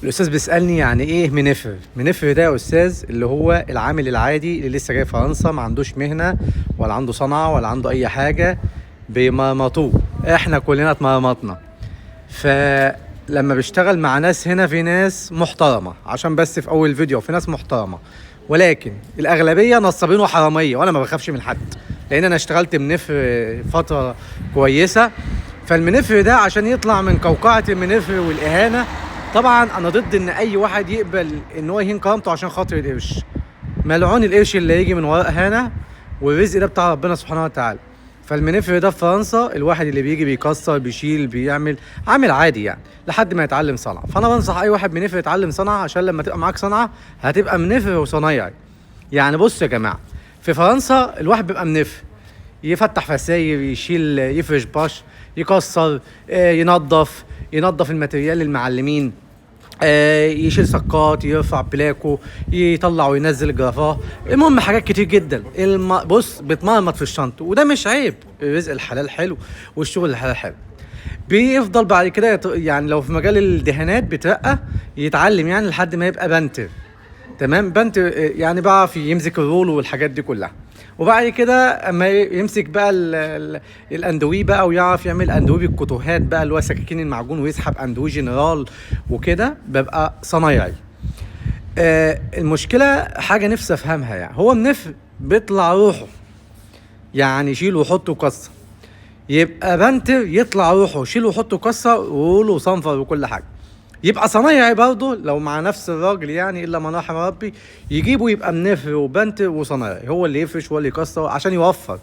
الاستاذ بيسالني يعني ايه منفر. منفر ده يا استاذ اللي هو العامل العادي اللي لسه جاي فرنسا، ما عندوش مهنه ولا عنده صنعه ولا عنده اي حاجه، بيمرمطوه. احنا كلنا اتمرمطنا. فلما بيشتغل مع ناس هنا، في ناس محترمه، عشان بس في اول فيديو في ناس محترمه، ولكن الاغلبيه نصابين وحراميه، وانا ما بخافش من حد لان انا اشتغلت منفر فتره كويسه. فالمنفر ده عشان يطلع من قوقعه المنفر والاهانه، طبعا انا ضد ان اي واحد يقبل ان هو يهين كرامته عشان خاطر القرش. ملعون القرش اللي يجي من وراء اهانه، والرزق ده بتاع ربنا سبحانه وتعالى. فالمنفر ده في فرنسا الواحد اللي بيجي بيكسر بيشيل بيعمل عامل عادي يعني لحد ما يتعلم صنعه. فانا بنصح اي واحد منفر يتعلم صنعه، عشان لما تبقى معاك صنعه هتبقى منفر وصنايعي. يعني بص يا جماعه، في فرنسا الواحد بيبقى منفر، يفتح فساير، يشيل، يفرش باش، يكسر، ينظف الماتريال للمعلمين، يشيل سكات، يرفع بلاكو، يطلع وينزل جرافاه. المهم حاجات كتير جدا. بص بتمرمط في الشنطه، وده مش عيب. الرزق الحلال حلو والشغل الحلال حلو. بيفضل بعد كده يعني لو في مجال الدهانات بيترقى يتعلم يعني لحد ما يبقى بنتر. تمام، بنتر يعني بيعرف يمسك الرول والحاجات دي كلها. وبعد كده اما يمسك بقى الاندوي بقى، ويعرف يعمل اندوي بالكوتوهات بقى اللي هو سكاكين المعجون، ويسحب اندوي جنرال وكده، ببقى صنايعي. المشكله حاجه نفسي افهمها، يعني هو منفر بيطلع روحه، يعني يشيل ويحط وكسر. يبقى بنتر يطلع روحه، يشيل ويحط وكسر ورول وصنفر وكل حاجه. يبقى صنايعي برضه لو مع نفس الراجل، يعني الا من رحم ربي، يجيبه يبقى منفر وبنتر وصنايعي، هو اللي يفرش هو اللي يكسر عشان يوفر.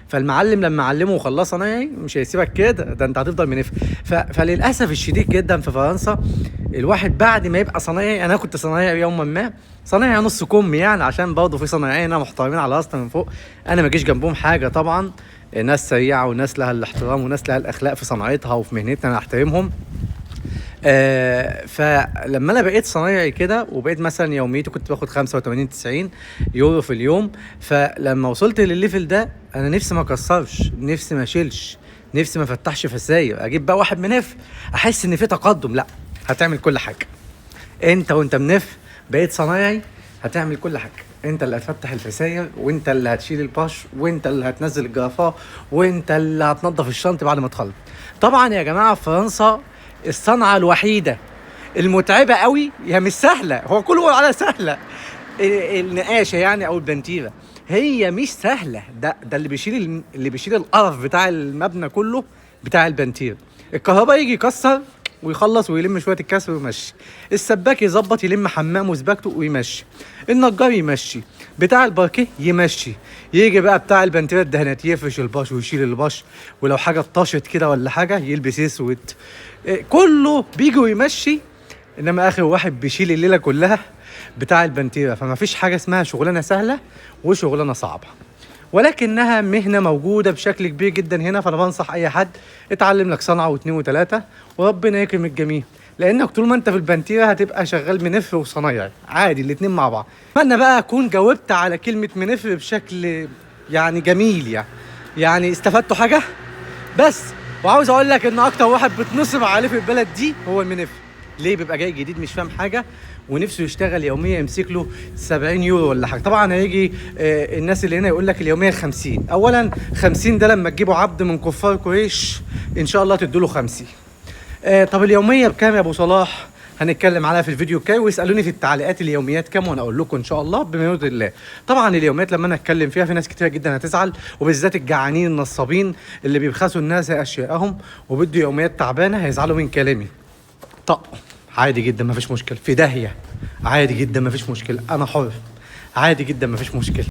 فالمعلم لما علمه وخلاه صنايعي مش هيسيبك كده، ده انت هتفضل منفر. فللاسف الشديد جدا في فرنسا الواحد بعد ما يبقى صنايعي، انا كنت صنايعي يوما ما، صنايعي نص كم يعني، عشان برضه في صنايعيين هنا محترمين على راسنا من فوق، انا ما جيش جنبهم حاجه طبعا. ناس سريعه وناس لها الاحترام وناس لها الاخلاق في صناعتها وفي مهنتنا، انا احترمهم. فلما انا بقيت صنايعي كده، وبقيت مثلا يوميتي كنت باخد 85 90 يورو في اليوم. فلما وصلت للليفل ده، انا نفسي ما اكسرش، نفسي ما اشيلش، نفسي ما افتحش فساير، اجيب بقى واحد منف احس ان في تقدم. لا، هتعمل كل حاجه. انت وانت منف بقيت صنايعي هتعمل كل حاجه. انت اللي هتفتح الفساير، وانت اللي هتشيل الباش، وانت اللي هتنزل الجرافاه، وانت اللي هتنظف الشنطه بعد ما تخلص. طبعا يا جماعه في فرنسا الصنعه الوحيده المتعبه قوي، هي مش سهله، هو كله بيقول عليها سهله، النقاشه يعني او البنتيره. هي مش سهله، ده اللي بيشيل القرف بتاع المبنى كله، بتاع البنتير. الكهرباء يجي يكسر ويخلص ويلم شويه الكسر ويمشي، السباك يظبط يلم حمام وسباكته ويمشي، النجار يمشي، بتاع الباركيه يمشي، يجي بقى بتاع البنتيرة الدهانات يفرش الباش ويشيل الباش، ولو حاجه اتطشت كده ولا حاجه يلبس اسود. كله بيجي ويمشي. انما اخر واحد بيشيل الليله كلها بتاع البنتيرة. فما فيش حاجه اسمها شغلانه سهله وشغلانه صعبه، ولكنها مهنه موجوده بشكل كبير جدا هنا. فانا بنصح اي حد اتعلم لك صنعه واثنين وثلاثه، وربنا يكرم الجميع، لانك طول ما انت في البنتيرة هتبقى شغال منفر وصنايعي عادي الاثنين مع بعض. اتمنى بقى اكون جاوبت على كلمه منفر بشكل يعني جميل، يعني استفدتوا حاجه بس. وعاوز اقول لك ان اكتر واحد بتنصب عليه في البلد دي هو المنفر. ليه؟ بيبقى جاي جديد مش فاهم حاجه ونفسه يشتغل يوميا، يمسك له 70 يورو ولا حاجه. طبعا هيجي الناس اللي هنا يقول لك اليوميه 50. اولا 50 ده لما تجيبوا عبد من كفار قريش ان شاء الله تدوا له 50. طب اليوميه بكام يا ابو صلاح؟ هنتكلم عليها في الفيديو الجاي، ويسالوني في التعليقات اليوميات كام، وانا اقول لكم ان شاء الله بما يرضي الله. طبعا اليوميات لما انا اتكلم فيها في ناس كتير جدا هتزعل، وبالذات الجعانين النصابين اللي بيبخسوا الناس اشيائهم وبدوا يوميات تعبانه هيزعلوا من كلامي. طب عادي جدا مفيش مشكله، في داهيه عادي جدا مفيش مشكله، انا حر عادي جدا مفيش مشكله.